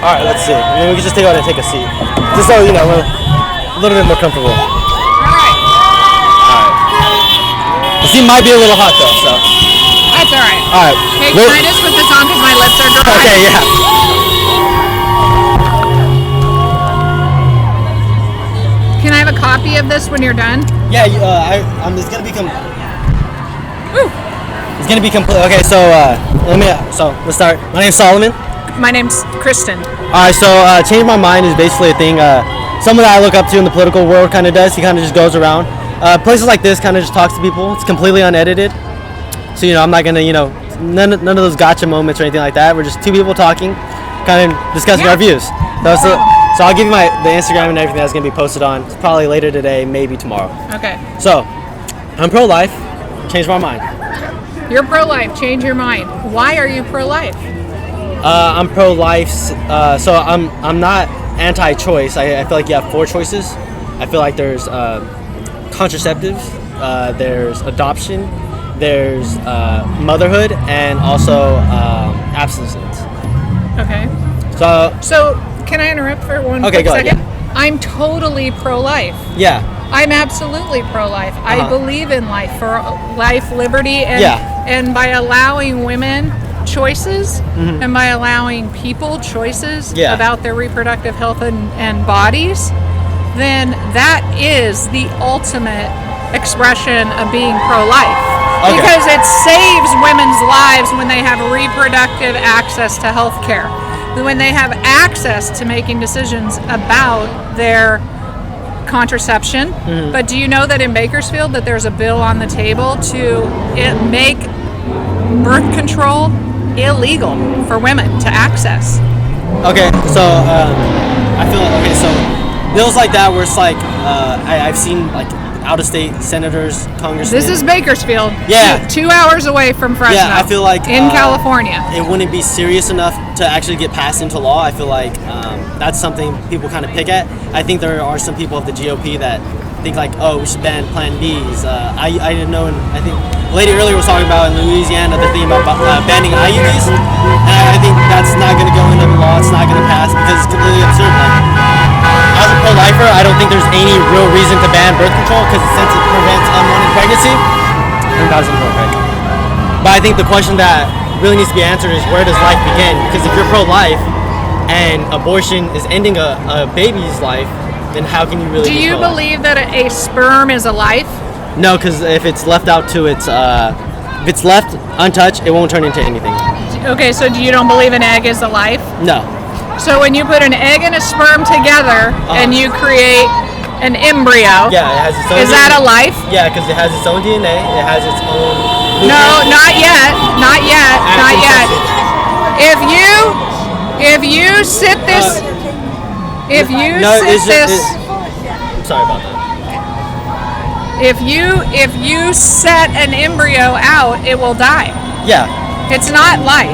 All right, let's see. I mean, we can just take out and take a seat, just so you know we're a little bit more comfortable. All right. The seat might be a little hot though, so. That's all right. All right. Hey, can I just put this on because my lips are dry? Okay, yeah. Can I have a copy of this when you're done? Yeah, it's gonna become. Woo. It's gonna be complete. Okay, so let's start. My name's Solomon. My name's Kristen. All right, so change my mind is basically a thing. Someone that I look up to in the political world kind of does. He kind of just goes around places like this, kind of just talks to people. It's completely unedited, so I'm not gonna none of those gotcha moments or anything like that. We're just two people talking, kind of discussing our views. So I'll give you the Instagram and everything that's gonna be posted on probably later today, maybe tomorrow. Okay. So I'm pro-life. Changed my mind. You're pro-life. Change your mind. Why are you pro-life? I'm pro-life, so I'm not anti-choice. I feel like you have 4 choices. I feel like there's contraceptives, there's adoption, there's motherhood, and also abstinence. Okay. So can I interrupt for one quick second? Yeah. I'm totally pro-life. Yeah. I'm absolutely pro-life. I believe in life, for life, liberty, and by allowing women choices and by allowing people choices about their reproductive health and bodies, then that is the ultimate expression of being pro-life. Okay. Because it saves women's lives when they have reproductive access to health care, when they have access to making decisions about their contraception. But do you know that in Bakersfield that there's a bill on the table to make birth control illegal for women to access? Okay, so I feel so bills like that where it's like I've seen like out-of-state senators, congressmen. This is Bakersfield. Yeah. 2 hours away from Fresno. Yeah, I feel like in California. It wouldn't be serious enough to actually get passed into law. I feel like that's something people kind of pick at. I think there are some people of the GOP that think like, oh, we should ban Plan Bs. I didn't know, and I think the lady earlier was talking about in Louisiana the thing about banning IUDs, and I think that's not going to go into the law. It's not going to pass because it's completely absurd. Like, as a pro-lifer, I don't think there's any real reason to ban birth control because since it prevents unwanted pregnancy, I think that's important. But I think the question that really needs to be answered is where does life begin? Because if you're pro-life and abortion is ending a baby's life, then how can you really? Do you believe that a sperm is a life? No, because if it's left out to if it's left untouched, it won't turn into anything. Okay, so you don't believe an egg is a life? No. So when you put an egg and a sperm together and you create an embryo, it has its own is that a life? Yeah, because it has its own DNA. It has its own. No, not yet. Not yet. Not yet. If you sit this, I'm sorry about that. If you set an embryo out, it will die. Yeah. It's not life.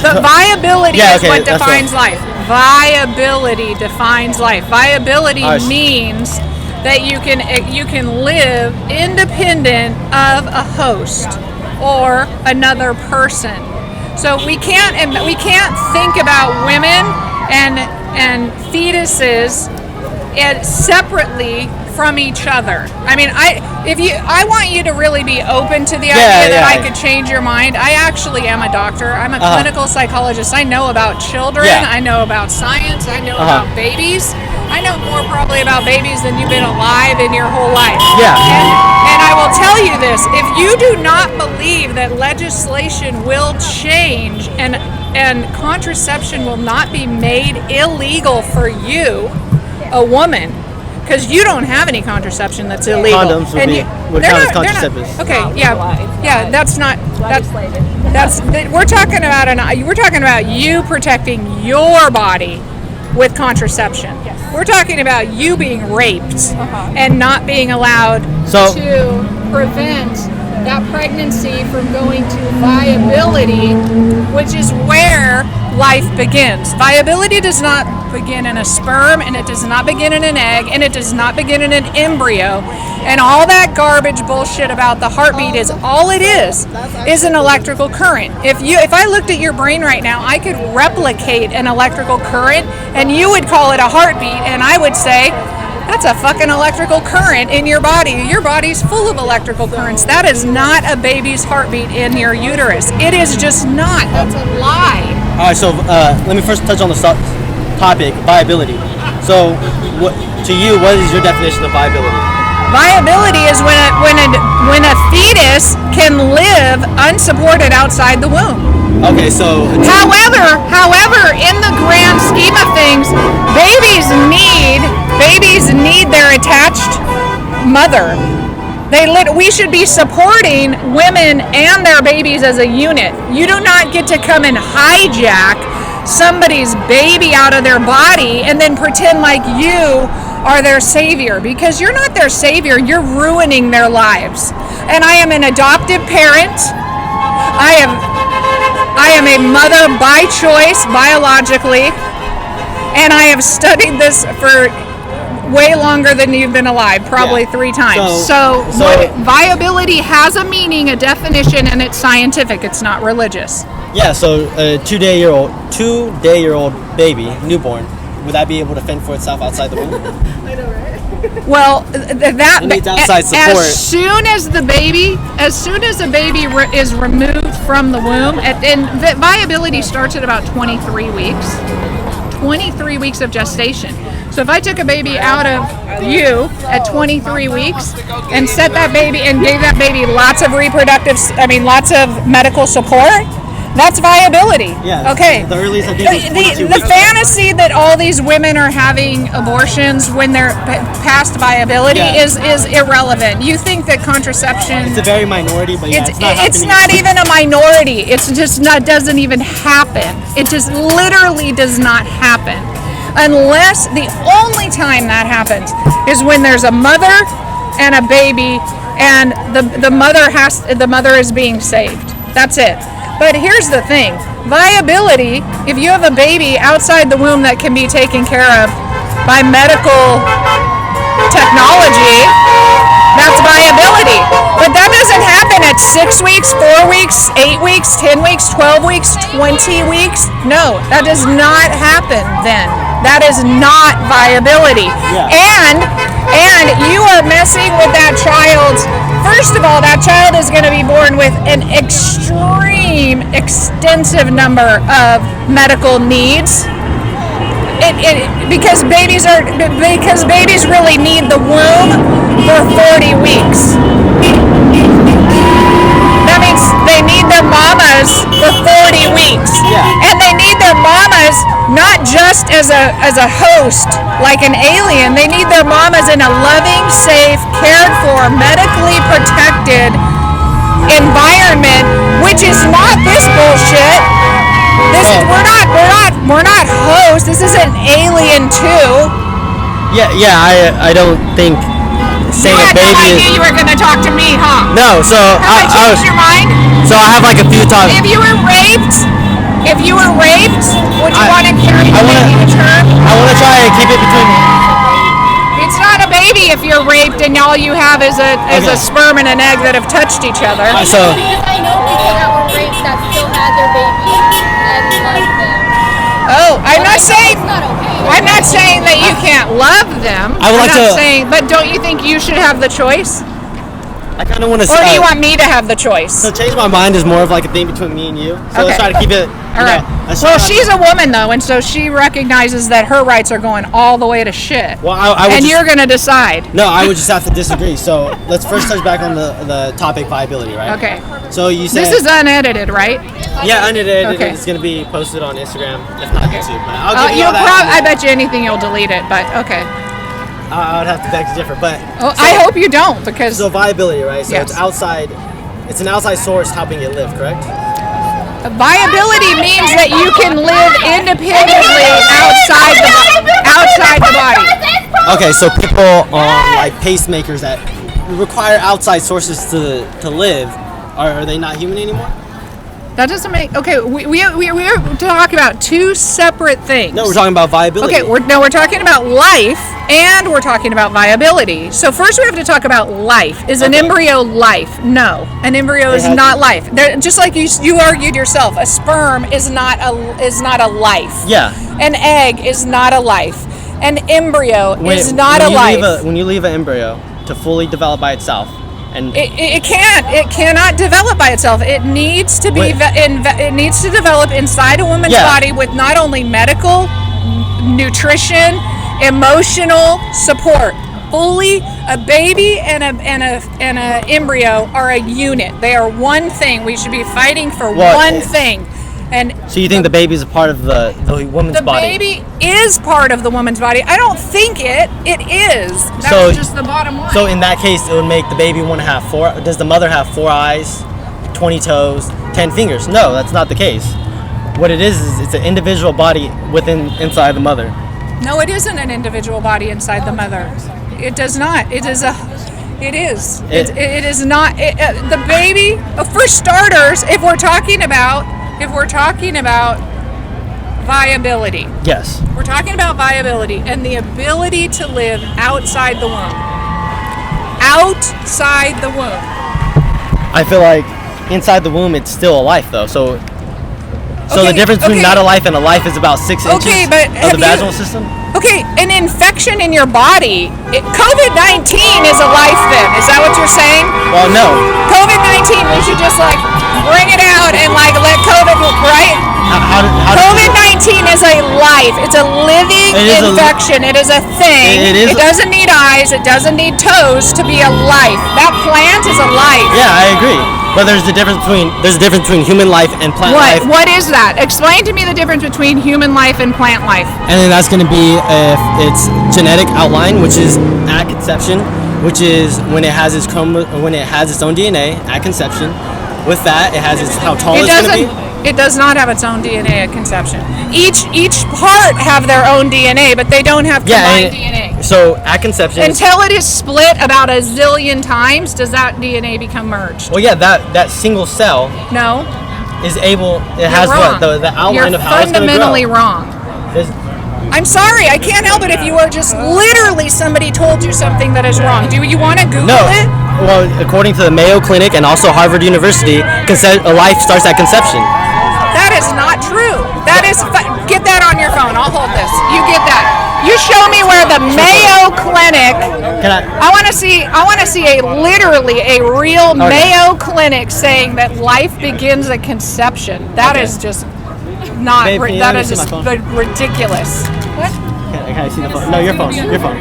But viability is what defines life. Viability defines life. Viability means that you can live independent of a host or another person. So we can't think about women and fetuses separately from each other. I mean, I want you to really be open to the idea that I could change your mind. I actually am a doctor. I'm a clinical psychologist. I know about children. I know about science. I know about babies. I know more probably about babies than you've been alive in your whole life. Yeah. And I will tell you this, if you do not believe that legislation will change and contraception will not be made illegal for you, a woman, because you don't have any contraception that's illegal. Condoms would count as contraceptives. Okay, yeah, that's not legislated. We're talking about you protecting your body with contraception. Yes. We're talking about you being raped and not being allowed to prevent that pregnancy from going to viability, which is where life begins. Viability does not begin in a sperm, and it does not begin in an egg, and it does not begin in an embryo. And all that garbage bullshit about the heartbeat is all it is an electrical current. If I looked at your brain right now, I could replicate an electrical current, and you would call it a heartbeat, and I would say, that's a fucking electrical current in your body. Your body's full of electrical currents. That is not a baby's heartbeat in your uterus. It is just not. That's a lie. All right, so let me first touch on the topic, viability. So, to you, what is your definition of viability? Viability is when a fetus can live unsupported outside the womb. Okay, so however, in the grand scheme of things, babies need their attached mother. We should be supporting women and their babies as a unit. You do not get to come and hijack somebody's baby out of their body and then pretend like you are their savior, because you're not their savior. You're ruining their lives. And I am an adoptive parent. I am a mother by choice, biologically, and I have studied this for way longer than you've been alive, probably 3 times. So viability has a meaning, a definition, and it's scientific. It's not religious. Yeah, so a 2-day-year-old baby, newborn, would that be able to fend for itself outside the womb? I know, right? Well, that it needs outside support. As soon as a baby is removed from the womb, and viability starts at about 23 weeks. 23 weeks of gestation. So if I took a baby out of you at 23 weeks and set that baby and gave that baby lots of medical support, that's viability. Yeah. Okay. The earliest I think the fantasy that all these women are having abortions when they're past viability is irrelevant. You think that contraception? It's a very minority, but it's not even a minority. It's just doesn't even happen. It just literally does not happen, unless the only time that happens is when there's a mother and a baby, and the mother is being saved. That's it. But here's the thing, viability, if you have a baby outside the womb that can be taken care of by medical technology, that's viability. But that doesn't happen at 6 weeks, 4 weeks, 8 weeks, 10 weeks, 12 weeks, 20 weeks. No, that does not happen then. That is not viability. Yeah. And you are messing with that child's. First of all, that child is going to be born with an extensive number of medical needs. Because babies really need the womb for 40 weeks. That means they need their mamas for 40 weeks. Yeah. And they need their mamas not just as a host, like an alien. They need their mamas in a loving, safe, cared for, medically protected environment, which is not this bullshit. We're not hosts. This isn't Alien 2. Yeah, I don't think saying you a had baby no idea you were going to talk to me, huh? No, so Have I changed your mind? So I have like a few times. If you were raped, would you want to carry the baby to term? I want to try and keep it between. It's not a baby if you're raped and all you have is a sperm and an egg that have touched each other. So because I know people that were raped that still had their babies and loved them. Oh, I'm not saying. It's not okay. I'm not saying that you can't love them. I would like to. But don't you think you should have the choice? I kind of want to. Or do you want me to have the choice? So change my mind is more of like a thing between me and you. So let's try to keep it. All right. Well, she's a woman though, and so she recognizes that her rights are going all the way to shit. Well, I would and you're gonna decide. No, I would just have to disagree. So let's first touch back on the topic viability, right? Okay. So you said this is unedited, right? Yeah, unedited. Okay. It's gonna be posted on Instagram, if not YouTube. But I'll give you all that. I bet you anything you'll delete it, but okay. I would have to beg to differ, but I hope you don't, because so viability, right? So yes. it's outside. It's an outside source helping it live, correct? Viability means that you can live independently outside the body. Okay, so people like pacemakers that require outside sources to live, are they not human anymore? That doesn't make... Okay, we're talking about two separate things. No, we're talking about viability. Okay, we're talking about life, and we're talking about viability. So first we have to talk about life. Is an embryo life? No. An embryo is not life. Just like you argued yourself, a sperm is not a life. Yeah. An egg is not a life. An embryo is not a life. When you leave an embryo to fully develop by itself, and it cannot develop by itself. It needs to be it needs to develop inside a woman's body with not only medical, nutrition, emotional support. Fully, a baby and a embryo are a unit. They are one thing. We should be fighting for one thing. And so you think the baby is a part of the woman's body? The baby is part of the woman's body. I don't think it is. That's just the bottom line. So in that case, it would make the baby want to have four. Does the mother have 4 eyes, 20 toes, 10 fingers? No, that's not the case. What it is it's an individual body inside the mother. No, it isn't an individual body inside the mother. It does not. It is. It is not. The baby. For starters, if we're talking about viability. Yes. We're talking about viability and the ability to live outside the womb. Outside the womb. I feel like inside the womb it's still a life though. So the difference between not a life and a life is about 6 inches of the vaginal system? Okay, an infection in your body, COVID-19 is a life then. Is that what you're saying? Well, no. COVID-19, we should just bring it out and let COVID, right? COVID-19 is a life. It's a living infection. It is a thing. It doesn't need eyes. It doesn't need toes to be a life. That plant is a life. Yeah, I agree. But there's a difference between human life and plant life. What is that? Explain to me the difference between human life and plant life. And then that's going to be if it's genetic outline, which is at conception, which is when it has its own DNA at conception. With that, it has how tall it's going to be. It does not have its own DNA at conception. Each part have their own DNA, but they don't have combined DNA. So at conception, until it is split about a zillion times, does that DNA become merged? Well, yeah, that single cell is able. It has wrong. The outline of how it's going to grow. You're fundamentally wrong. I'm sorry, I can't help it if you are just literally somebody told you something that is wrong. Do you want to Google it? Well, according to the Mayo Clinic and also Harvard University, a life starts at conception. That is not true. Get that on your phone. I'll hold this. You get that. You show me where the Mayo Clinic. I want to see literally a real Mayo Clinic saying that life begins at conception. That is just not. Babe, that is just ridiculous. What? Can I see the phone? No, your phone. Your phone.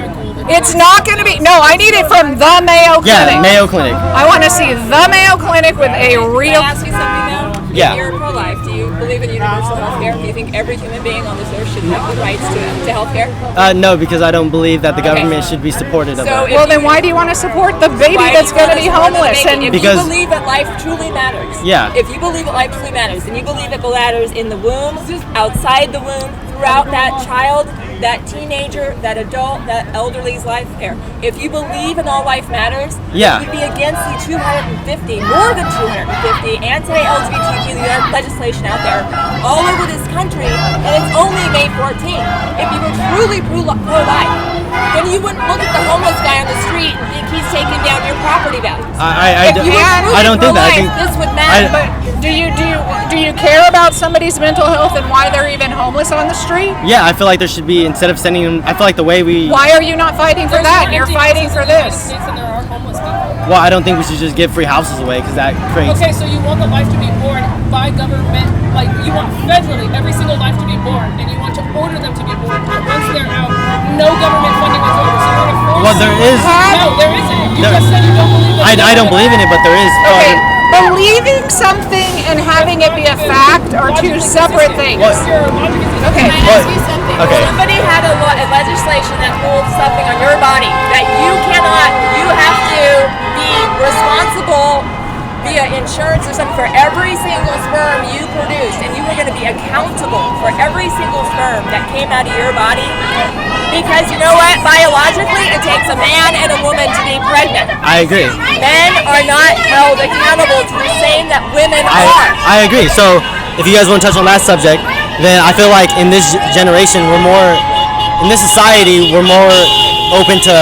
It's not going to be. No, I need it from the Mayo Clinic. Yeah, Mayo Clinic. I want to see the Mayo Clinic with a real. Can I ask you something though? Yeah. If you're pro-life, do you believe in universal health care? Do you think every human being on this earth should have the rights to health care? No, because I don't believe that the government should be supportive of that. Well, then why do you want to support the baby that's going to be homeless? If you believe that life truly matters, if you believe that life truly matters, and you believe it matters in the womb, outside the womb, throughout that child, that teenager, that adult, that elderly's life care. If you believe in all life matters, you would be against the more than 250 anti-LGBTQ legislation out there all over this country, and it's only May 14th. If you were truly pro-life, then you wouldn't look at the homeless guy on the street and think he's taking down your property values. I don't think that. I think this would matter. But do you care about somebody's mental health and why they're even homeless on the street? Yeah, I feel like there should be, instead of sending them, I feel like the way we. Why are you not fighting for that? You're fighting for this. Well, I don't think we should just give free houses away because that creates. Okay, so you want the life to be born by government, like you want federally every single life to be born, and you want to order them to be born. But once they're out, no government funding whatsoever. So you want to force. Well, there is. No, there isn't. You just said you don't believe it. I don't believe in it, but there is. Okay, believing something and having it be a fact are two separate things. Okay. Can I ask you something? Okay. Somebody had a legislation that holds something on your body that you have to be responsible via insurance or something for every single sperm you produced, and you were going to be accountable for every single sperm that came out of your body. Because you know what? Biologically, it takes a man and a woman to be pregnant. I agree. Men are not held accountable to the same that women are. I agree. So if you guys want to touch on that subject, then I feel like in this generation, in this society, we're more open to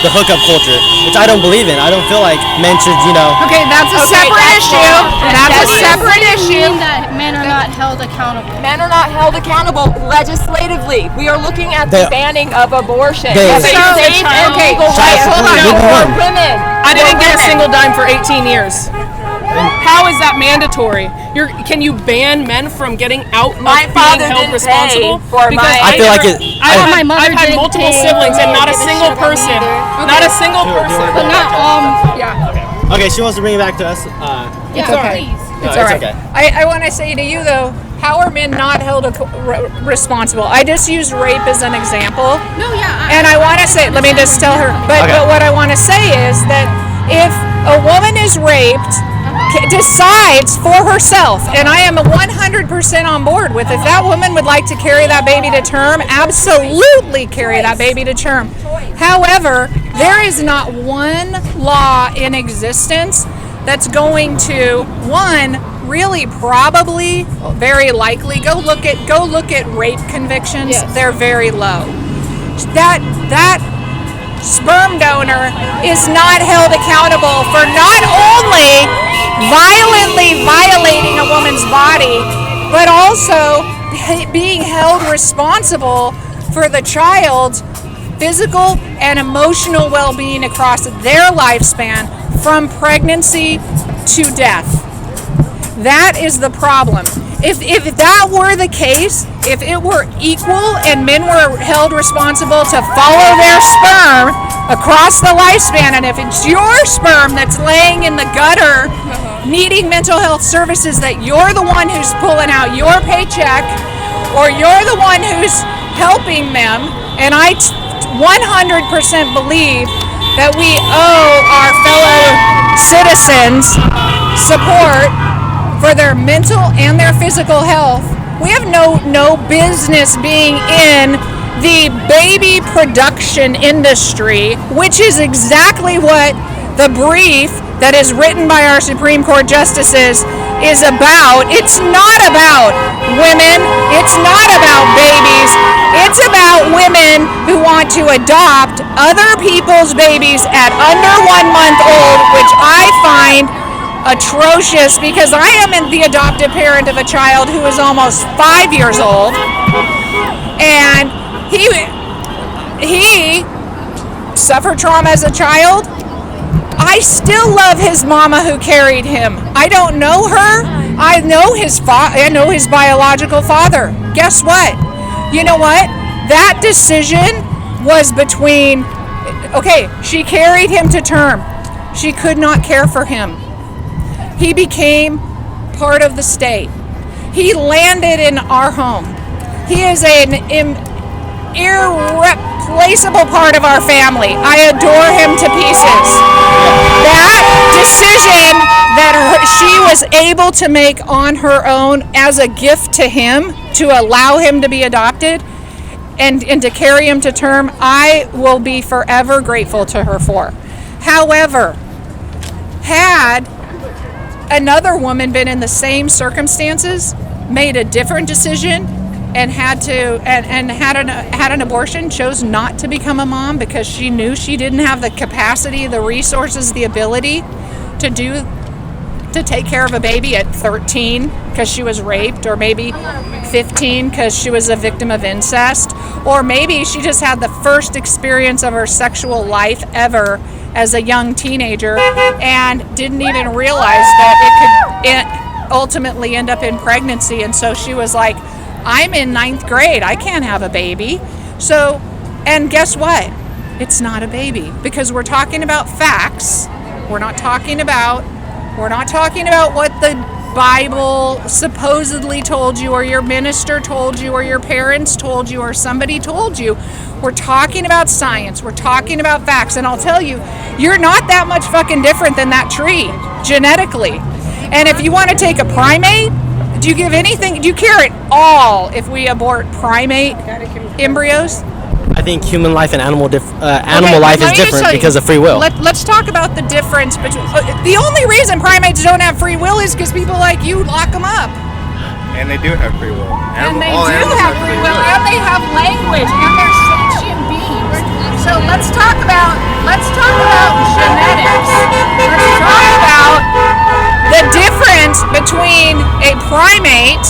the hookup culture, which I don't believe in. I don't feel like men should, Okay, that's a separate issue. That's a separate issue. That men are not held accountable. Men are not held accountable legislatively. We are looking at the banning of abortion. Okay, legal rights hold on. for women. I didn't get a single dime for 18 years. How is that mandatory? Can you ban men from getting out of being held responsible? Because I feel like I've had multiple siblings and not a single person. Not a single person. But not yeah. Okay, she wants to bring it back to us. It's okay. It's all right. Okay. I want to say to you though, how are men not held responsible? I just used rape as an example. No, yeah. And I want to say, let me just tell her. But what I want to say is that if a woman is raped, decides for herself, and I am 100% on board with, if that woman would like to carry that baby to term, absolutely carry that baby to term. However, there is not one law in existence that's going to, really probably, very likely, go look at rape convictions. Yes. They're very low. That sperm donor is not held accountable for not only violently violating a woman's body, but also being held responsible for the child's physical and emotional well-being across their lifespan from pregnancy to death. That is the problem. If that were the case, if it were equal and men were held responsible to follow their sperm across the lifespan, and if it's your sperm that's laying in the gutter needing mental health services, that you're the one who's pulling out your paycheck or you're the one who's helping them, and I 100% believe that we owe our fellow citizens support for their mental and their physical health. We have no business being in the baby production industry, which is exactly what the brief that is written by our Supreme Court justices is about. It's not about women. It's not about babies. It's about women who want to adopt other people's babies at under 1 month old, which I find atrocious, because I am the adoptive parent of a child who is almost 5 years old, and he suffered trauma as a child. I still love his mama who carried him. I don't know her. I know his biological father. Guess what? You know what? That decision was between, she carried him to term. She could not care for him. He became part of the state. He landed in our home. He is an irreplaceable part of our family. I adore him to pieces. That decision that she was able to make on her own as a gift to him, to allow him to be adopted and to carry him to term, I will be forever grateful to her for. However, had another woman been in the same circumstances, made a different decision, and had an abortion, chose not to become a mom because she knew she didn't have the capacity, the resources, the ability to take care of a baby at 13 because she was raped, or maybe 15 because she was a victim of incest, or maybe she just had the first experience of her sexual life ever as a young teenager and didn't even realize that it could ultimately end up in pregnancy. And so she was like, I'm in 9th grade, I can't have a baby. So, and guess what? It's not a baby, because we're talking about facts. We're not talking about what the Bible supposedly told you, or your minister told you, or your parents told you, or somebody told you. We're talking about science. We're talking about facts. And I'll tell you, you're not that much fucking different than that tree genetically. And if you want to take a primate, do you care at all if we abort primate embryos? I think human life and animal life is different because of free will. Let's talk about the difference between. The only reason primates don't have free will is because people like you lock them up. And they do have free will. And they do have free will, and they have language, and they're sentient beings. So let's talk about genetics. Let's talk about the difference between a primate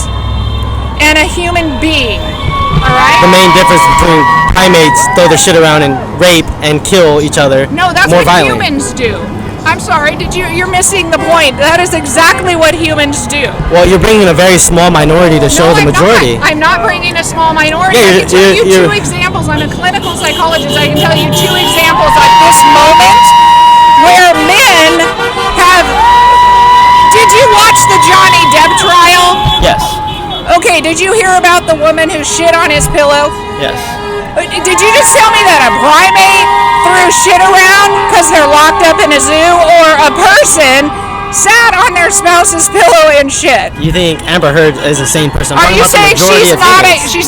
and a human being. All right. The main difference between primates throw their shit around and rape and kill each other. No, that's more what violently. Humans do. I'm sorry, you're missing the point. That is exactly what humans do. Well, you're bringing a very small minority to show the majority. I'm not bringing a small minority. I can tell you two examples. I'm a clinical psychologist. I can tell you two examples at this moment where men have... Did you watch the Johnny Depp trial? Yes. Okay, did you hear about the woman who shit on his pillow? Yes. Did you just tell me that a primate threw shit around because they're locked up in a zoo, or a person sat on their spouse's pillow and shit? You think Amber Heard is a sane person? Are you saying she's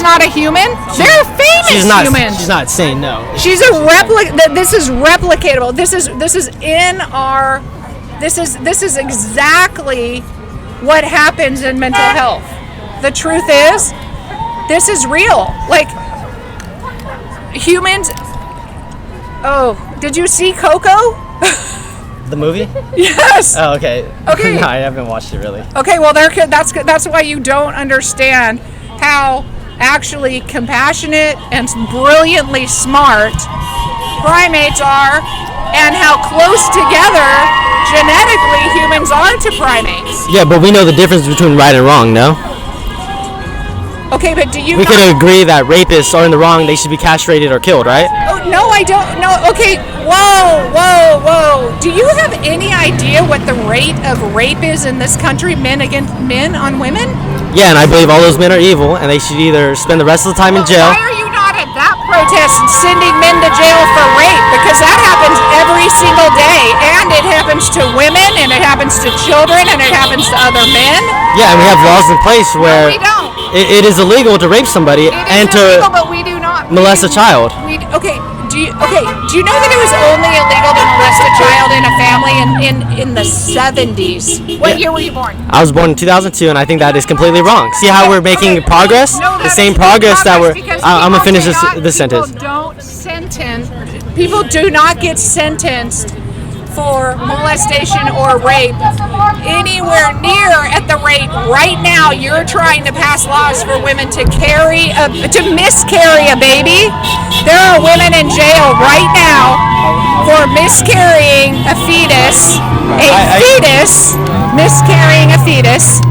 not a human? They're famous humans. She's not sane, no. She's a This is replicatable. This is in our. This is exactly what happens in mental health. The truth is, this is real. Like, humans. Oh, did you see Coco? The movie? Yes. Oh, okay. Okay. No, I haven't watched it really. Okay, well, that's why you don't understand how actually compassionate and brilliantly smart primates are, and how close together genetically humans are to primates. Yeah, but we know the difference between right and wrong, no? Okay, but do you? We could agree that rapists are in the wrong. They should be castrated or killed, right? Oh no, I don't. No. Okay. Whoa. Do you have any idea what the rate of rape is in this country, men against men on women? Yeah, and I believe all those men are evil, and they should either spend the rest of the time in jail. Why are you not at that protest sending men to jail for rape? Because that happens every single day, and it happens to women, and it happens to children, and it happens to other men. Yeah, and we have laws in place where we don't. It is illegal to rape somebody and to but we do not molest a child. Do you know that it was only illegal to molest a child in a family in the 70s? What year were you born? I was born in 2002, and I think that is completely wrong. See how we're making progress? No, the same progress that we're... I'm going to finish this sentence. People do not get sentenced for molestation or rape anywhere near at the rate right now you're trying to pass laws for women to miscarry a baby. There are women in jail right now for miscarrying a fetus. Miscarrying a fetus.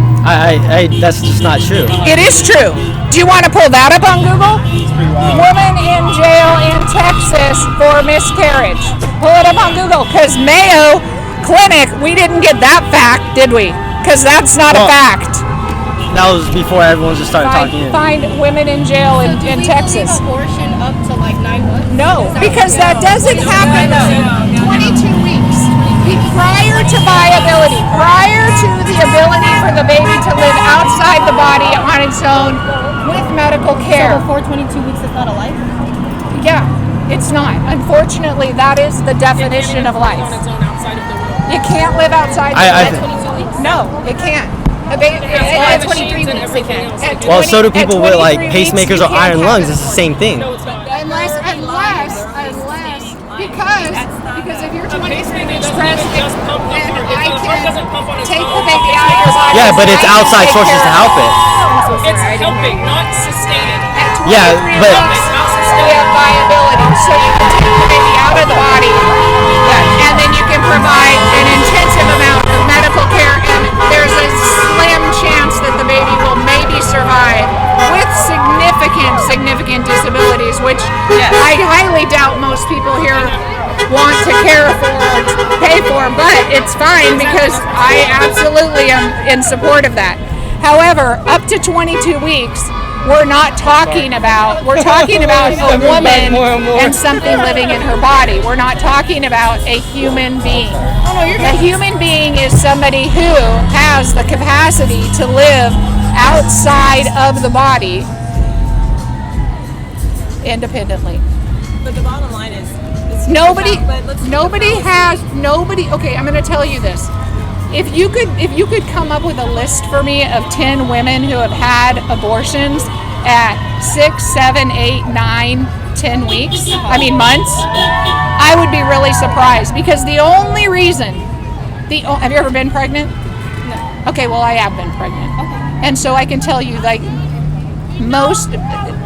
That's just not true. It is true. Do you want to pull that up on Google? Woman in jail in Texas for miscarriage. Pull it up on Google, because Mayo Clinic, we didn't get that fact, did we? Because that's not a fact. That was before everyone just started talking. Find women in jail in Texas. Abortion up to like 9 months? No, because that doesn't happen though. 22 weeks. Prior to viability, prior to the ability for the baby to live outside the body on its own with medical care. So before 22 weeks is not a life? Yeah, it's not. Unfortunately, that is the definition of life. You can't live outside the 22 weeks? No, it can't. At 23 weeks they can. Well, so do people with like pacemakers or iron lungs. It's the same thing. Unless, because if you're 23 weeks pregnant, then I can take the baby out of your body. Yeah, but it's outside sources to help it. It's helping, not sustaining. Yeah, but we have viability, so you can take the baby out of the body, and then you can provide an intensive amount of medical care, and there's a slim chance that the baby will maybe survive with significant disabilities, which I highly doubt most people here want to care for or pay for, but it's fine because I absolutely am in support of that. However, up to 22 weeks, we're talking about a woman and something living in her body. We're not talking about a human being. A human being is somebody who has the capacity to live outside of the body independently. But the bottom line is, Nobody. Okay, I'm going to tell you this. If you could come up with a list for me of 10 women who have had abortions at 6, 7, 8, 9, 10 weeks, months, I would be really surprised, because the only reason, have you ever been pregnant? No. Okay, well, I have been pregnant. Okay. And so I can tell you,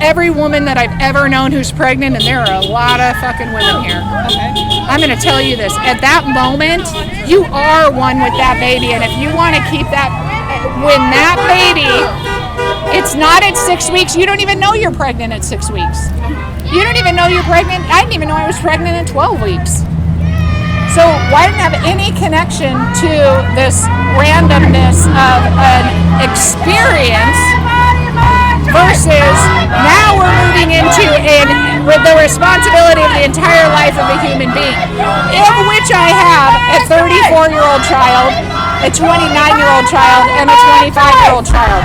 every woman that I've ever known who's pregnant, and there are a lot of fucking women here. Okay. I'm going to tell you this. At that moment, you are one with that baby. And if you want to keep that, when that baby, it's not at 6 weeks. You don't even know you're pregnant at 6 weeks. You don't even know you're pregnant. I didn't even know I was pregnant at 12 weeks. So why didn't have any connection to this randomness of an experience versus now we're moving into with the responsibility of the entire life of a human being, of which I have a 34-year-old child, a 29-year-old child, and a 25-year-old child.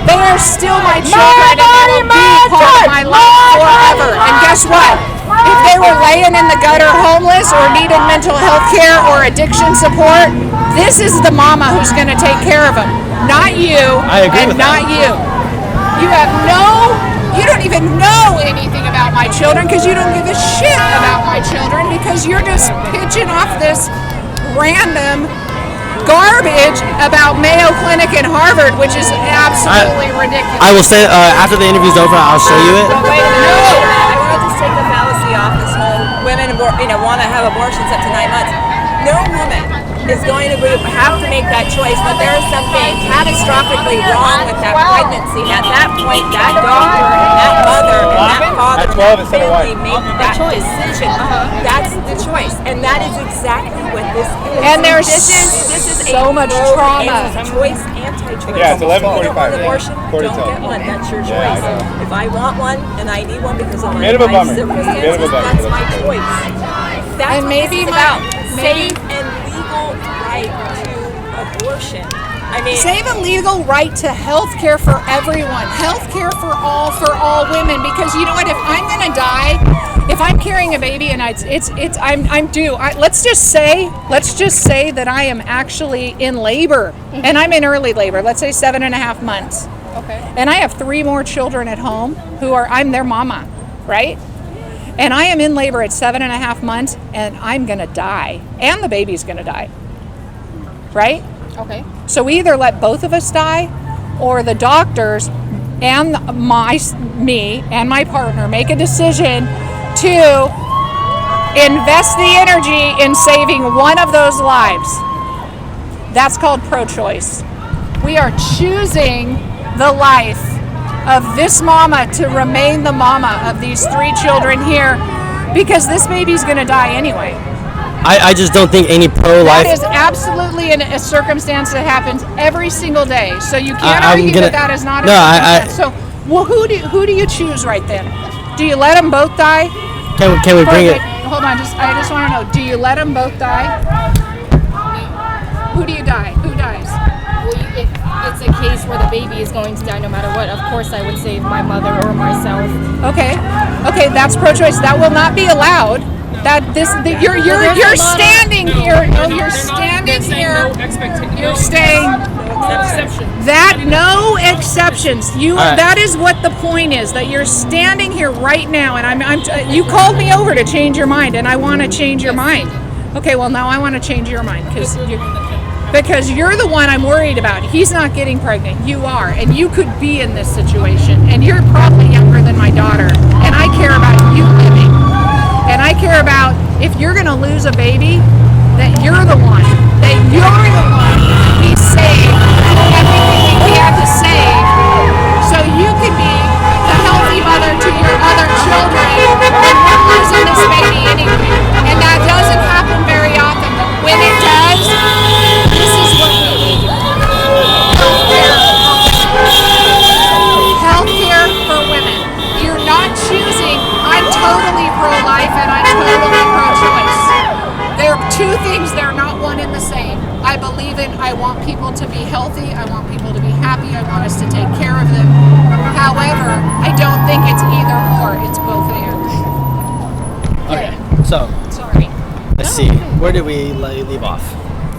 They are still my children, and they will be part of my life forever. And guess what? If they were laying in the gutter homeless or needed mental health care or addiction support, this is the mama who's going to take care of them. Not you, I agree and with not that. you. You don't even know anything about my children, because you don't give a shit about my children, because you're just pitching off this random garbage about Mayo Clinic and Harvard, which is absolutely ridiculous. I will say after the interview's over, I'll show you it. But wait a minute. I want to just take the fallacy off this whole women want to have abortions up to 9 months. No woman is going to have to make that choice, but there is something catastrophically wrong with that pregnancy. At that point, that doctor and that mother and that father and that family make that decision. That's the choice, and that is exactly what this is. And there's this is so much trauma. Choice, anti-choice. Yeah, it's 11:45. If you don't want an abortion, According don't to- get one. That's your Yeah, choice. I know. If I want one and I need one because of my Bit of a life bummer. circumstances, Bit of a bummer. that's my choice. That's And what maybe this is my- about. maybe- Safe and legal right to abortion. Save a legal right to health care for everyone. Health care for all women. Because you know what? If I'm going to die, if I'm carrying a baby and I'm due. Let's just say that I am actually in labor, and I'm in early labor. Let's say 7.5 months. Okay. And I have 3 more children at home I'm their mama, right? And I am in labor at 7.5 months, and I'm going to die, and the baby's going to die, right? Okay. So we either let both of us die, or the doctors and me and my partner make a decision to invest the energy in saving one of those lives. That's called pro-choice. We are choosing the life of this mama to remain the mama of these 3 children here, because this baby's going to die anyway. I just don't think any pro-life. That is absolutely a circumstance that happens every single day. So you can't argue that is not a circumstance. So, well, who do you choose right then? Do you let them both die? Can we bring it? Hold on, I just want to know. Do you let them both die? Who do you die? Who dies? Well, if it's a case where the baby is going to die no matter what, of course I would save my mother or myself. Okay, that's pro-choice. That will not be allowed. You're standing here. No, you're standing here. You're staying. No exceptions. That is what the point is. That you're standing here right now, and you called me over to change your mind, and I want to change your mind. Okay, well now I want to change your mind because you're the one I'm worried about. He's not getting pregnant. You are, and you could be in this situation, and you're probably younger than my daughter, and I care about you living. And I care about, if you're going to lose a baby, that you're the one to be saved everything we have to save, so you can be the healthy mother to your other children, and we're losing this baby anyway. And that doesn't happen very often, but when it does, this is what we need. Healthcare for women. You're not choosing. I'm totally pro-life and I'm totally pro-choice. They're 2 things, they're not one and the same. I believe I want people to be healthy, I want people to be happy, I want us to take care of them. However, I don't think it's either or, it's both and. Where did we leave off?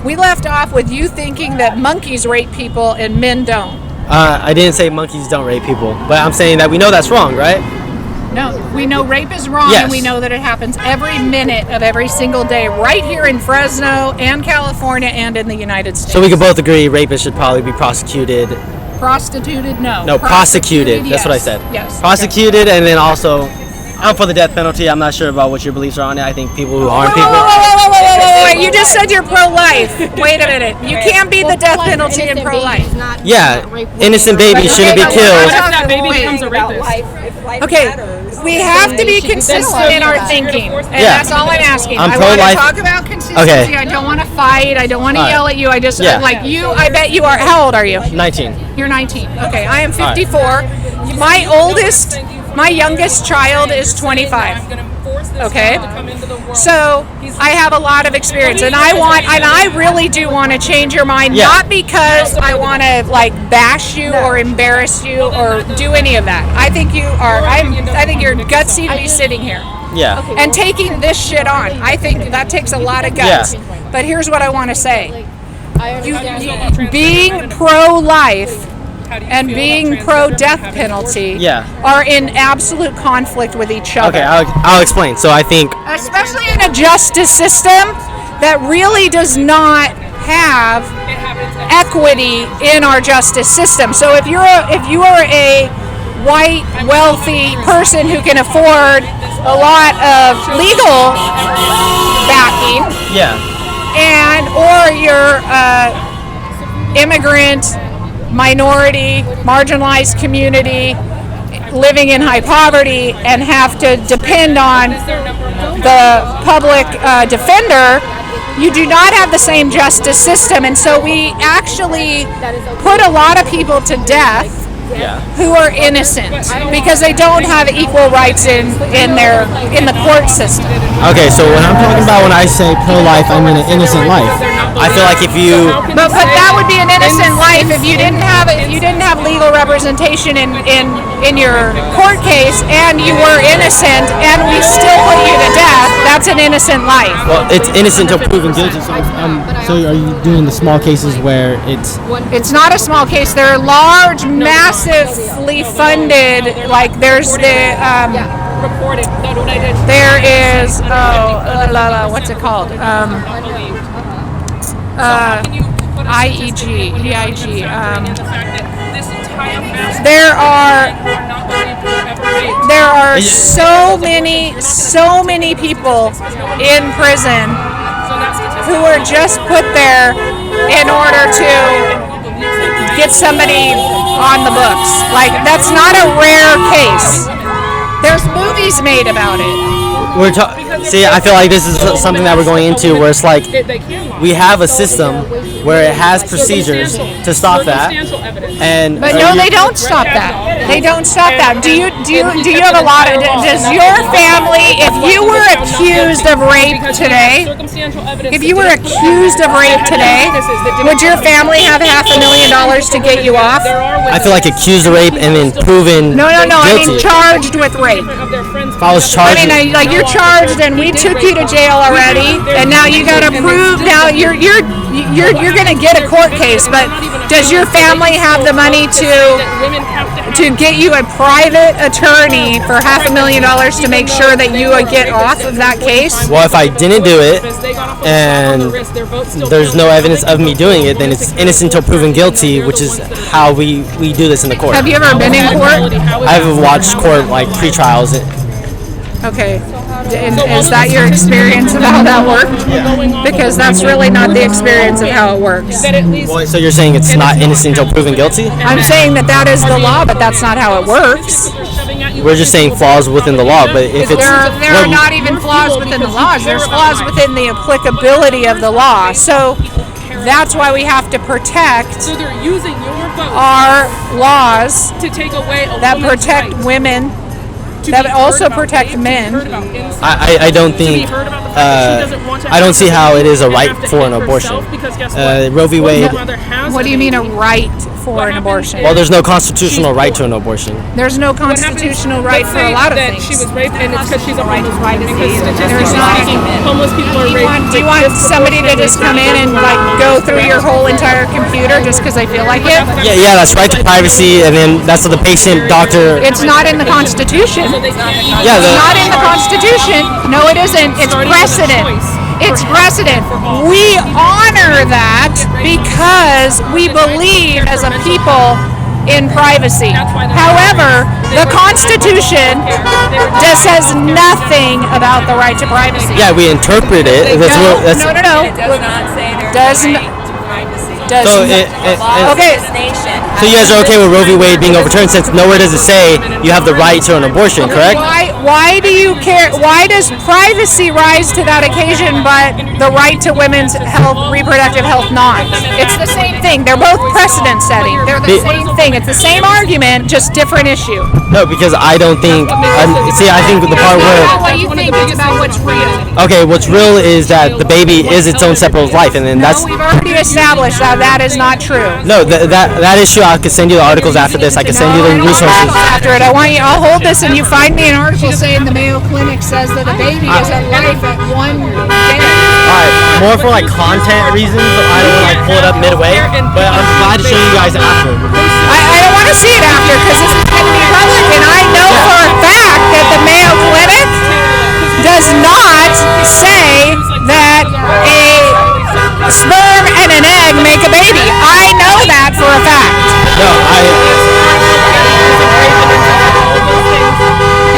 We left off with you thinking that monkeys rape people and men don't. I didn't say monkeys don't rape people, but I'm saying that we know that's wrong, right? No, we know rape is wrong, yes. And we know that it happens every minute of every single day, right here in Fresno and California and in the United States. So we can both agree rapists should probably be prosecuted. Prostituted, no. No, prosecuted. That's yes. what I said. Yes. Prosecuted, and then also, I'm for the death penalty. I'm not sure about what your beliefs are on it. I think people who harm people. Wait. You just said you're pro-life. Wait a minute. You can't be the death penalty in pro-life. Yeah, innocent babies shouldn't be killed. That baby becomes a rapist. Okay, we have to be consistent in our thinking, and that's all I'm asking. I'm I want pro-life. to talk about consistency. Okay. I don't want to fight. I don't want to yell at you. I just like you. I bet you are. How old are you? 19. You're 19. Okay, I am 54. My youngest child is 25. Okay, so I have a lot of experience, and I really do want to change your mind, not because I want to like bash you or embarrass you or do any of that. I think you are. I think you're gutsy to be sitting here. Yeah. And taking this shit on. I think that takes a lot of guts. Yeah. But here's what I want to say: being pro-life and being pro-death penalty are in absolute conflict with each other. Okay, I'll explain. So I think, especially in a justice system that really does not have equity in our justice system. So if you are a white, wealthy person who can afford a lot of legal backing, or you're immigrant, minority, marginalized community living in high poverty and have to depend on the public defender, you do not have the same justice system. And so we actually put a lot of people to death who are innocent because they don't have equal rights in the court system. Okay, so when I'm talking about when I say pro-life, I mean an innocent life. I feel like if you but that would be an innocent life if you didn't have legal representation in your court case and you were innocent and we still put you to death. That's an innocent life. Well, it's innocent until proven guilty. So are you doing the small cases where it's? It's not a small case. They're large, massively funded. Like there's the. Reported. No, what I did. There is what's it called? EIG. There are so many people in prison who are just put there in order to get somebody on the books. Like that's not a rare case. There's movies made about it. See, I feel like this is something that we're going into where it's like we have a system where it has procedures to stop that, but no, they don't stop that. They don't stop that. Do you have a lot of? Does your family, if you were accused of rape today, would your family have $500,000 to get you off? I feel like accused of rape and then proven No. guilty. I mean charged with rape. If I was charged, like you're charged and we took you to jail already, and now you got to prove. Now you're going to get a court case, but does your family have the money to get you a private attorney for $500,000 to make sure that you get off of that case? Well, if I didn't do it and there's no evidence of me doing it, then it's innocent until proven guilty, which is how we do this in the court. Have you ever been in court? I've watched court like pre-trials. Okay. And is that your experience of how that worked? Yeah. Because that's really not the experience of how it works. Well, so you're saying it's not innocent until proven guilty? I'm saying that is the law, but that's not how it works. We're just saying flaws within the law, but if it's... There are not even flaws within the laws. There's flaws within the applicability of the law. So that's why we have to protect our laws that protect women, that also protect men. I don't think I don't see how it is a right for an abortion. Roe v. Wade. What do you mean a right for an abortion. Well, there's no constitutional right to an abortion. There's no constitutional right for a lot of things. She was raped, and it's because she's a homeless woman. There's not. Homeless people are raped. Do you want somebody to just come in and like go through your whole entire computer just because they feel like it? Yeah, that's right to privacy, and then that's the patient doctor. It's not in the Constitution. Yeah, it's not in the Constitution. No, it isn't. It's precedent. It's precedent. We honor that because we believe as a people in privacy. However, the Constitution just says nothing about the right to privacy. Yeah, we interpret it. No. It does not say there's a right to privacy. Okay. So you guys are okay with Roe v. Wade being overturned since nowhere does it say you have the right to an abortion, correct? Why do you care? Why does privacy rise to that occasion, but the right to women's health, reproductive health, not? It's the same thing. They're both precedent setting. They're the same thing. It's the same argument, just different issue. No, because I don't think. I think the part where. What you think is about what's real. Okay, what's real is that the baby is its own separate life, and then that's. No, we've already established that is not true. No, that is true. I could send you the articles after this. I can send you the resources. After it, I'll hold this, and you find me an article saying the Mayo Clinic says that a baby is a life at 1 day. Alright, more for like content reasons. I don't want to like pull it up midway, but I'm glad to show you guys after. I don't want to see it after because this is going to be public, and I know for a fact that the Mayo Clinic does not say that a sperm and an egg make a baby. I know that for a fact. No,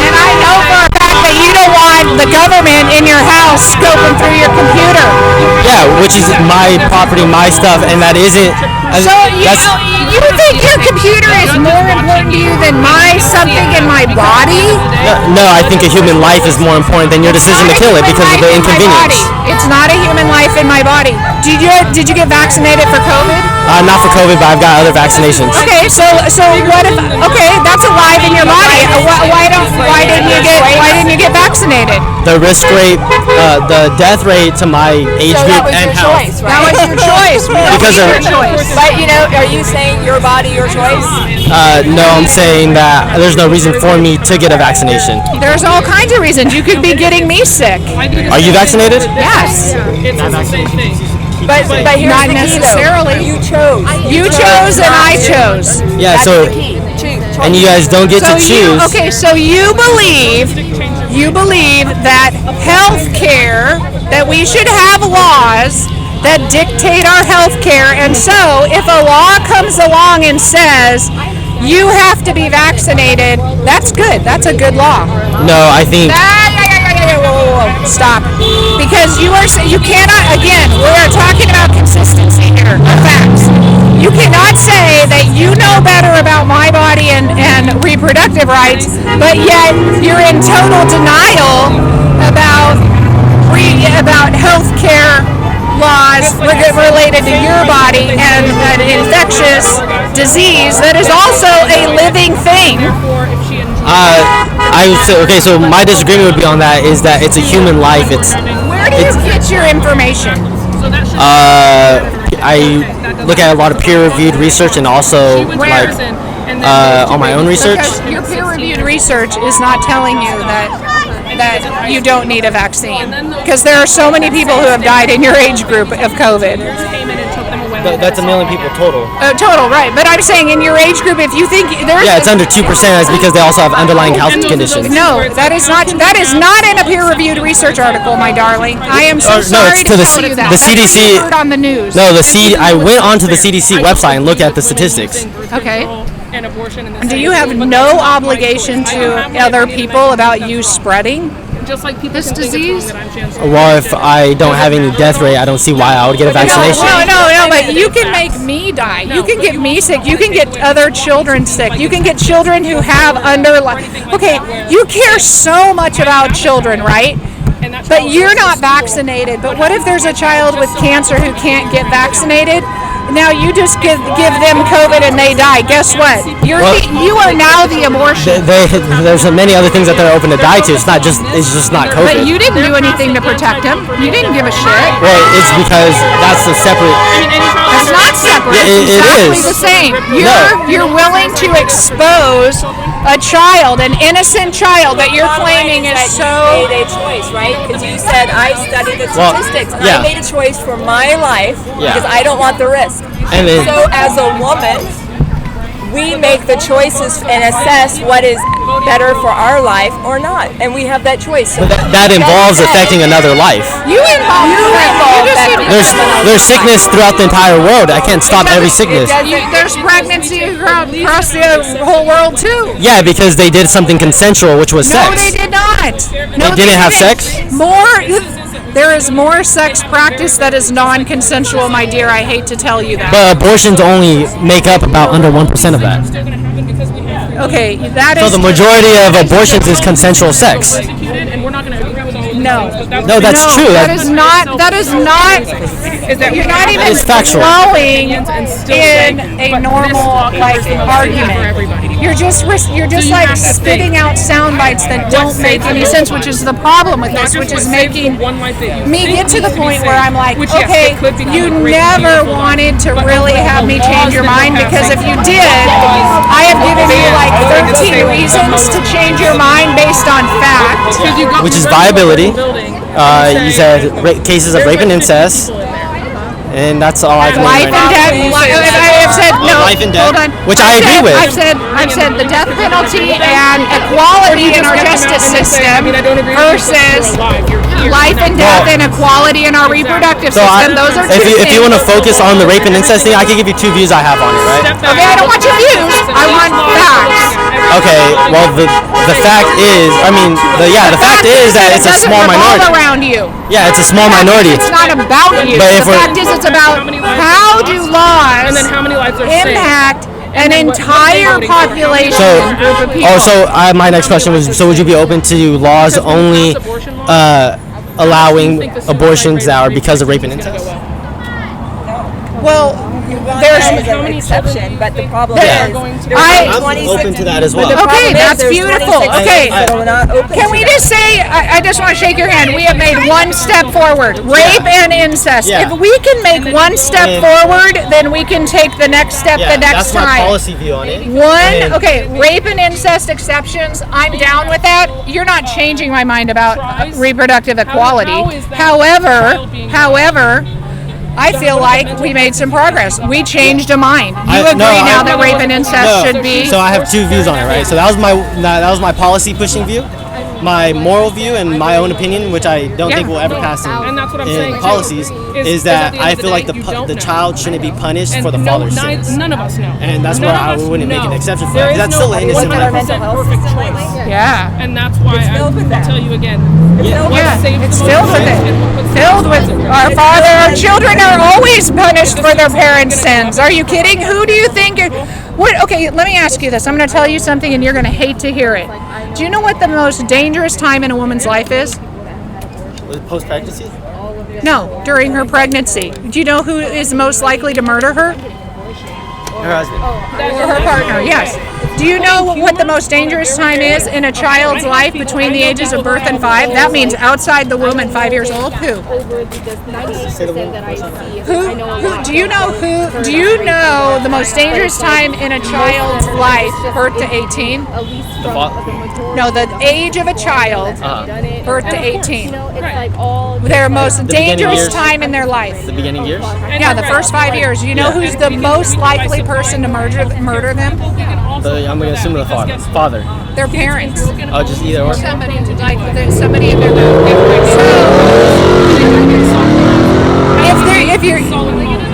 And I know for a fact that you don't want the government in your house scoping through your computer. Yeah, which is my property, my stuff, and that isn't. So you think your computer is more important to you than my something in my body? No, I think a human life is more important than your decision to kill it because of the inconvenience. It's not a human life in my body. Did you get vaccinated for COVID? Not for COVID, but I've got other vaccinations. Okay, so what if? Okay, that's alive in your body. Why didn't you get vaccinated? The risk rate, the death rate to my age group and health. Choice, right? That was your choice. Because of choice. But are you saying your body, your choice? No, I'm saying that there's no reason for me to get a vaccination. There's all kinds of reasons. You could be getting me sick. Are you vaccinated? Yes. It's the same thing. But here's Not the key, necessarily. though. You chose. You chose and I chose. Yeah, That's so the key. and you guys don't get to choose. So you believe that health care, that we should have laws that dictate our health care, and so if a law comes along and says you have to be vaccinated, that's good. That's a good law. No, I think. Whoa. Stop. Because you cannot, again, we are talking about consistency here, not facts. You cannot say that you know better about my body and reproductive rights, but yet you're in total denial about health care laws related to your body and an infectious disease that is also a living thing. I would say, okay, so my disagreement would be on that is that it's a human life. Where do you get your information? I look at a lot of peer-reviewed research and also like on my own research. Because your peer-reviewed research is not telling you that you don't need a vaccine. Because there are so many people who have died in your age group of COVID. That's 1 million people total. Total, right. But I'm saying in your age group, if you think there's... Yeah, it's under 2%. That's because they also have underlying health conditions. No, that is not in a peer-reviewed research article, my darling. I am so sorry to tell you that. The CDC... Heard on the news. No, I went onto the CDC website and looked at the statistics. Okay. And do you have no obligation to other people about you spreading Just like people this disease? Well, if I don't have any death rate, I don't see why I would get a vaccination. No, but you can make me die. You can get me sick. You can get other children sick. You can get children who have Okay, you care so much about children, right? But you're not vaccinated. But what if there's a child with cancer who can't get vaccinated? Now you just give them COVID and they die. Guess what? You are now the abortion. There's many other things that they're open to die to. It's just not COVID. But you didn't do anything to protect them. You didn't give a shit. Well, it's because that's a separate. It's not separate. it's exactly is the same. You're willing to expose a child, an innocent child that you're claiming is so. You made a choice, right? Because you said I studied the statistics, and I made a choice for my life because I don't want the risk. And then, so as a woman, we make the choices and assess what is better for our life or not, and we have that choice. So that involves affecting another life. You involve There's sickness throughout the entire world. I can't stop every sickness. There's pregnancy across the whole world too. Yeah, because they did something consensual, which was sex. No, they did not. They didn't have sex? There is more sex practice that is non-consensual, my dear. I hate to tell you that. But abortions only make up about under 1% of that. Okay, that is. So the majority of abortions is consensual sex. No, that's true. That is not. You're not even flowing in a normal argument. You're just like spitting out sound bites that don't make any sense, which is the problem with this, which is making me get to the point where I'm like, okay, you never wanted to really have me change your mind, because if you did, I have given you like 13 reasons to change your mind based on fact, which is viability. You said cases of rape and incest, and that's all I can life and death. I have said no. Life and death, hold on. which I agree with. I've said the death penalty and equality in our justice system versus life and death and equality in our reproductive system. Those are two things. If you want to focus on the rape and incest thing, I can give you 2 views I have on it, right? Okay, I don't want your views. I want facts. Okay, well the fact is, the fact is that it's a small minority. All around you. Yeah, it's a small minority. It's not about you. But the fact is, it's about how do laws impact an entire population group of people. My next question was, so would you be open to laws only allowing abortions that are because of rape and incest? Well, there's an exception, but the problem is I'm open to that as well. Okay, that's beautiful. Okay, can we just say, I just want to shake your hand. We have made one step forward. Rape and incest. Yeah. If we can make one step forward, then we can take the next step the next time. That's my policy view on it. Rape and incest exceptions, I'm down with that. You're not changing my mind about reproductive equality. However, I feel like we made some progress. We changed a mind. You agree now that rape and incest should be? So I have 2 views on it, right? So that was my policy pushing view, my moral view, and my own opinion, which I don't think will ever pass in policies, is that I feel like the child shouldn't be punished for the father's sins. None of us know. And that's where I wouldn't make an exception for that. That's still an innocent life. Perfect choice. Yeah. And that's why I'll tell you again. It's filled with it. Filled with our father. Our children are always punished for their parents' sins. Are you kidding? Who do you think? Okay, let me ask you this. I'm going to tell you something, and you're going to hate to hear it. Do you know what the most dangerous time in a woman's life is? Post-pregnancy? No, during her pregnancy. Do you know who is most likely to murder her? Her husband. Or her partner, yes. Do you know what the most dangerous time is in a child's life between the ages of birth and 5? That means outside the womb and 5 years old. Who? Do you know the most dangerous time in a child's life, birth to 18? No, the age of a child, birth to 18. Their most dangerous time in their life. The beginning years? Yeah, the first 5 years. You know who's the most likely person to murder them? I'm going to assume the father. Their parents. Oh, just either or? Somebody in their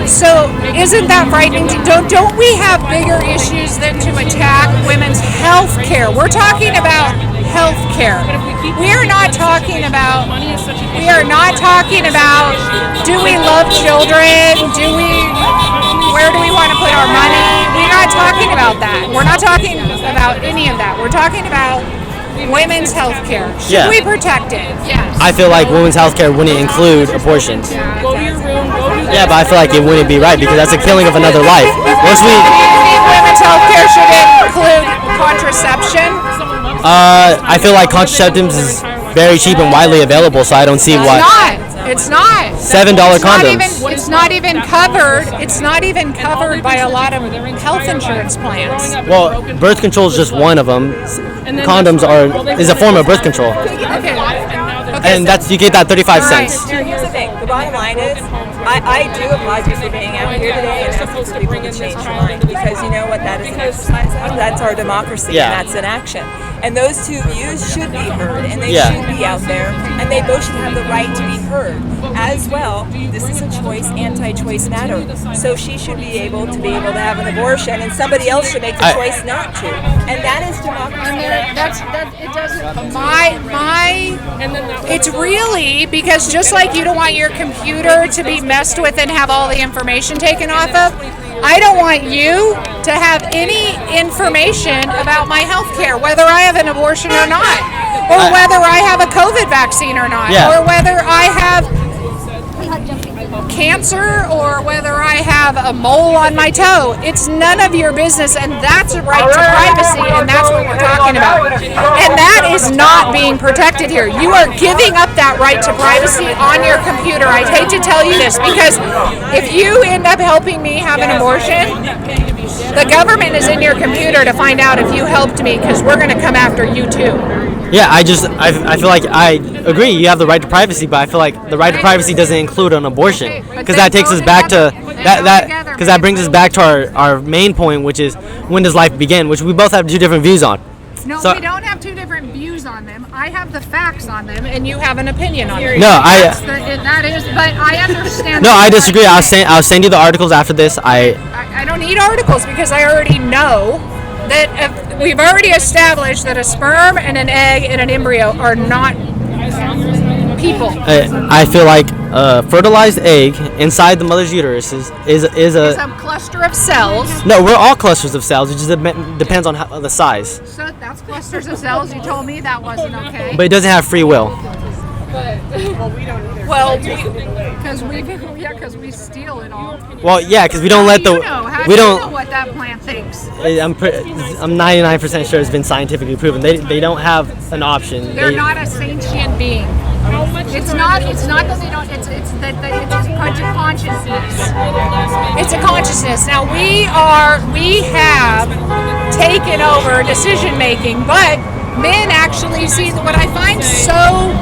So isn't that frightening? Don't we have bigger issues than to attack women's health care? We're talking about health care. We are not talking about do we love children? Where do we want to put our money? We're not talking about that. We're not talking about any of that. We're talking about women's health care. Should we protect it? Yes. I feel like women's health care wouldn't include abortions. Go to your room, Yeah, but I feel like it wouldn't be right because that's a killing of another life. Do you think women's health care should include contraception? I feel like contraceptives is very cheap and widely available, so I don't see why. It's not. $7 condoms. It's not even covered. It's not even covered by a lot of health insurance plans. Well, birth control is just one of them. Condoms is a form of birth control. Okay. And you get that 35 cents. Here's the thing. The bottom line is, I do applaud you for being out here today and asking people to change your mind, because you know what that is an exercise of? That's our democracy, and that's an action. And those two views should be heard, and they should be out there, and they both should have the right to be heard. As well, this is a choice, anti-choice matter. So she should be able to have an abortion, and somebody else should make the choice not to. And that is democracy. It's really because just like you don't want your computer to be messed with and have all the information taken off of, I don't want you to have any information about my health care, whether I have an abortion or not, or whether I have a COVID vaccine or not, or whether I have cancer, or whether I have a mole on my toe. It's none of your business, and that's a right to privacy, and that's what we're talking about. And that is not being protected here. You are giving up that right to privacy on your computer. I hate to tell you this, because if you end up helping me have an abortion, the government is in your computer to find out if you helped me, because we're going to come after you too. Yeah, I feel like I agree. You have the right to privacy, but I feel like the right to privacy doesn't include an abortion, because that takes us back to because that brings us back to our main point, which is when does life begin, which we both have two different views on. No, we don't have two different views on them. I have the facts on them, and you have an opinion on them. No, but I understand. No, I disagree. I'll send you the articles after this. I don't need articles, because I already know that we've already established that a sperm and an egg and an embryo are not people. I feel like a fertilized egg inside the mother's uterus is a cluster of cells. No, we're all clusters of cells. It just depends on the size. So that's clusters of cells. You told me that wasn't okay. But it doesn't have free will. Well, because we steal it all. Well, yeah, because we don't let the How do you know what that plant thinks? I'm 99% sure it's been scientifically proven. They don't have an option. They're not a sentient being. It's not that they don't. It's that it's a consciousness. It's a consciousness. Now we have taken over decision making, but men actually see what I find so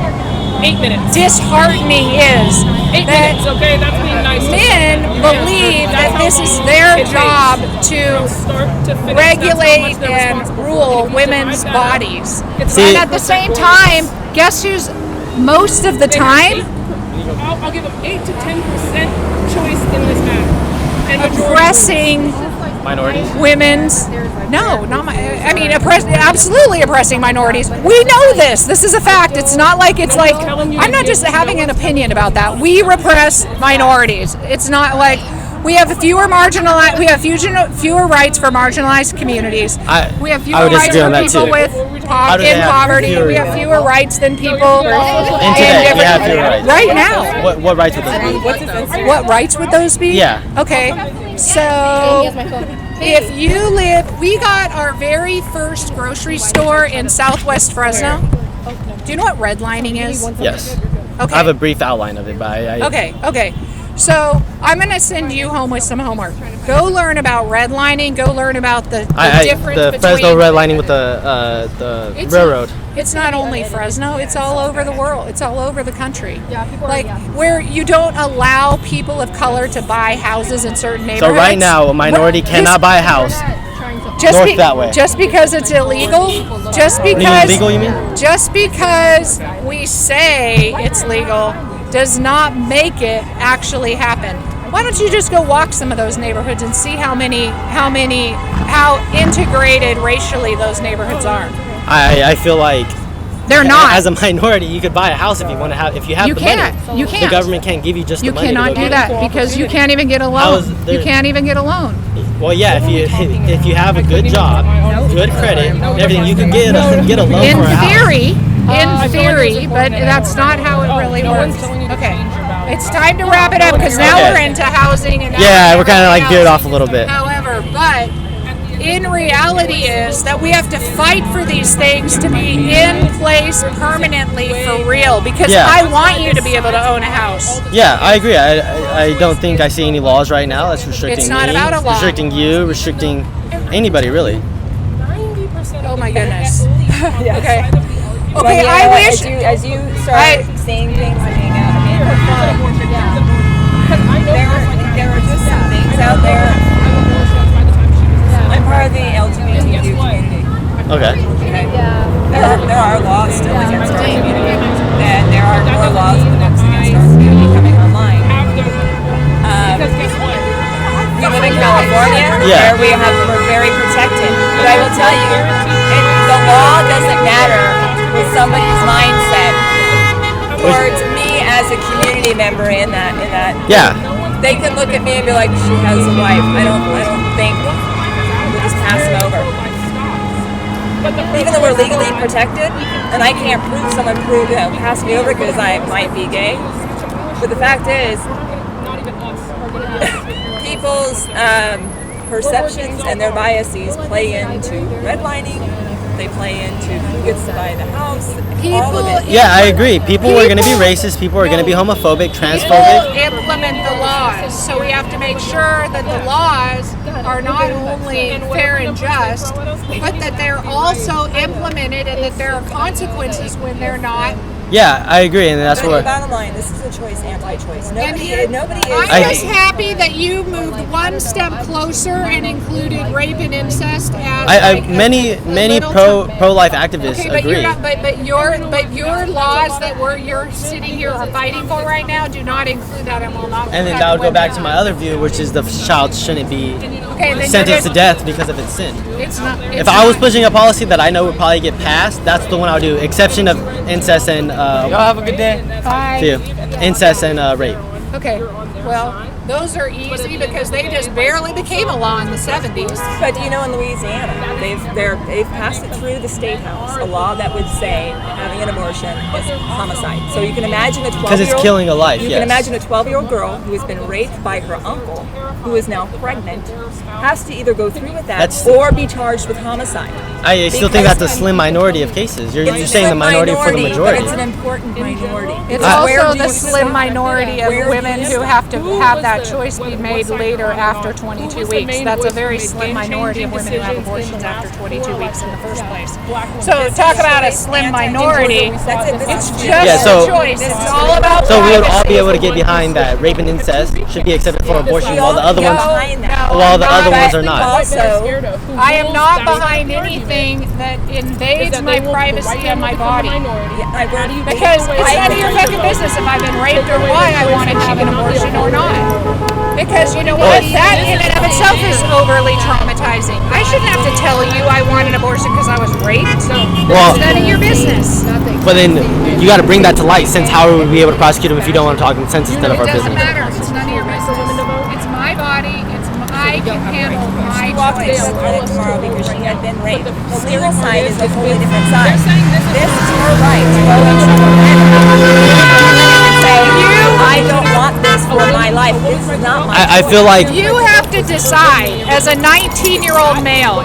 8 minutes. disheartening is 8 minutes. Okay, that's being nice. Men believe that this is their job to regulate and rule women's bodies. And at the same time, guess who's most of the time I'll give them 8 to 10% choice in this matter. And oppressing minorities? Women's, no, not my. I mean, absolutely oppressing minorities. We know this. This is a fact. It's not like I'm not just having an opinion about that. We repress minorities. It's not like we have fewer marginalized. We have fewer rights for marginalized communities. We have fewer rights for people in poverty. We have fewer rights than people in today. We have fewer rights. Right now. What rights would those be? What rights would those be? Yeah. Okay. So if you we got our very first grocery store in Southwest Fresno. Do you know what redlining is? Yes. Okay. I have a brief outline of it, but Okay. So I'm going to send you home with some homework. Go learn about redlining. Go learn about the difference the between Fresno redlining with the railroad. It's not only Fresno. It's all over the world. It's all over the country. Where you don't allow people of color to buy houses in certain neighborhoods. So right now, a minority cannot buy a house. That way. Just because it's illegal. Just illegal, you mean? Just because we say it's legal does not make it actually happen. Why don't you just go walk some of those neighborhoods and see how integrated racially those neighborhoods are? I feel like they're not. As a minority, you could buy a house if you want to have. If you have the money, you can't. The government can't give you just the money. You cannot do that because you can't even get a loan. You can't even get a loan. Well, yeah, if you have a good job, good credit, everything, you can get a loan for a house. In theory, but that's not how it really works. Okay, it's time to wrap it up because now we're into housing and we're kind of like veered off a little bit. However, but in reality is that we have to fight for these things to be in place choice permanently for real, because Yeah. I want you to be able to own a house. Yeah, I agree. I don't think I see any laws right now that's restricting It's not me, about a law. restricting you, restricting anybody really. Oh my goodness. Yes. Okay. Well, Okay, you I know, wish. as you start seeing things and being out, I mean, there are just some things out there. I'm part of the LGBTQ community. Okay. There are laws still against our community, and there are more laws against our community coming online. We live in California, where we're very protected. But I will tell you, the law doesn't matter with somebody's mindset towards me as a community member in that. Yeah. They can look at me and be like, she has a wife. I don't think we'll just pass them over. Even though we're legally protected, and I can't prove someone passed me over because I might be gay. But the fact is, people's perceptions and their biases play into redlining. They play into who gets to buy the house. All of it. Yeah, I agree. People are going to be racist. People are going to be homophobic, transphobic. People implement the laws, so we have to make sure that the laws are not only fair and just, but that they're also implemented and that there are consequences when they're not. Yeah, I agree, and that's But what. bottom line, this is a choice, anti-choice. Nobody is. I'm just happy that you moved one step closer and included rape and incest as Many pro-life activists Okay, but agree. you're not. But your laws that you're sitting here are fighting for right now do not include that, and will not. And then that would go back to my other view, which is the child shouldn't be then sentenced to death because of its sin. It's not. If I was pushing a policy that I know would probably get passed, that's the one I would do. Exception of incest and Y'all have a good day. Bye. to you. Incest and rape. Okay. Well, those are easy because they just barely became a law in the 70s. But you know, in Louisiana, they've passed it through the state house, a law that would say having an abortion is homicide. So you can imagine a 12-year-old. Because it's killing a life. You can imagine a 12-year-old girl who has been raped by her uncle, who is now pregnant, has to either go through with that or be charged with homicide. I still think that's a slim minority of cases. You're saying the minority for the majority. But it's an important minority. It's also the slim minority of women who have to have that choice be made later after 22 weeks. That's a very slim minority of women who have abortions after 22 weeks in the first place. So talk about a slim minority. It's just a choice. It's all about So we would all be able to get behind that rape and incest should be accepted for abortion, while the other ones are not. Also, I am not behind anything that invades my privacy and my body. Because it's none of your fucking business if I've been raped or why I want to have an abortion or not. Because you know what? That in and of itself is overly traumatizing. I shouldn't have to tell you I want an abortion because I was raped. Well, It's none of your business. But then you got to bring that to light, since how would we be able to prosecute them if you don't want to talk in sense instead of our It doesn't business? matter. It's none of your business. It's my body. I can handle my walked into choice. a clinic tomorrow because she had been raped. The legal side is a totally different side. This is her right to go into and say, I don't want this for my life. This is not my I feel like You have to decide as a 19-year-old male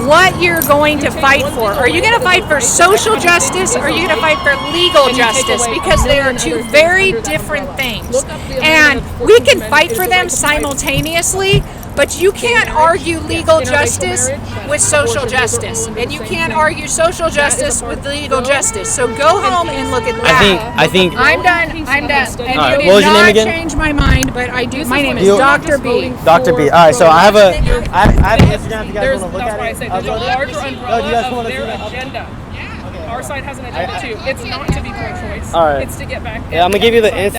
what you're going to fight for. Are you going to fight for social justice or are you going to fight for legal justice? Because they are two very different things. And we can fight for them simultaneously, but you can't argue legal justice with social justice. And you can't argue social justice with legal justice. So go home and look at that. I think I'm done. And right, you what was did your name not again? change my mind, but I do. My name is You- Dr. B. Dr. B. All right, so I have an Instagram if you guys want to look That's at why I it. say there's a larger do you umbrella guys of wanna their see that? agenda. Our side has an agenda too. It's not to be pro-choice. All right. It's to get back. Yeah, I'm gonna give you the